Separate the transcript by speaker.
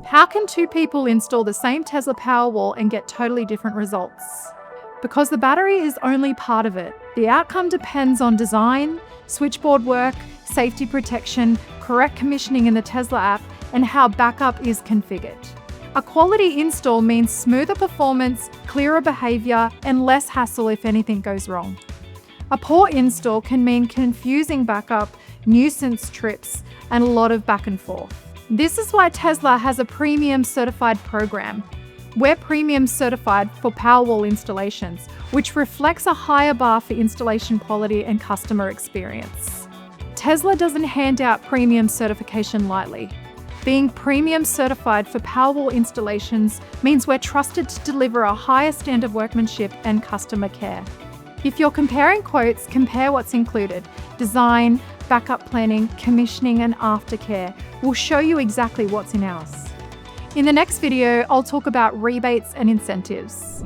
Speaker 1: How can two people install the same Tesla Powerwall and get totally different results? Because the battery is only part of it. The outcome depends on design, switchboard work, safety protection, correct commissioning in the Tesla app, and how backup is configured. A quality install means smoother performance, clearer behavior, and less hassle if anything goes wrong. A poor install can mean confusing backup, nuisance trips, and a lot of back and forth. This is why Tesla has a premium certified program. We're premium certified for Powerwall installations, which reflects a higher bar for installation quality and customer experience. Tesla doesn't hand out premium certification lightly. Being premium certified for Powerwall installations means we're trusted to deliver a higher standard of workmanship and customer care. If you're comparing quotes, compare what's included. Design, backup planning, commissioning, and aftercare will show you exactly what's in ours. In the next video, I'll talk about rebates and incentives.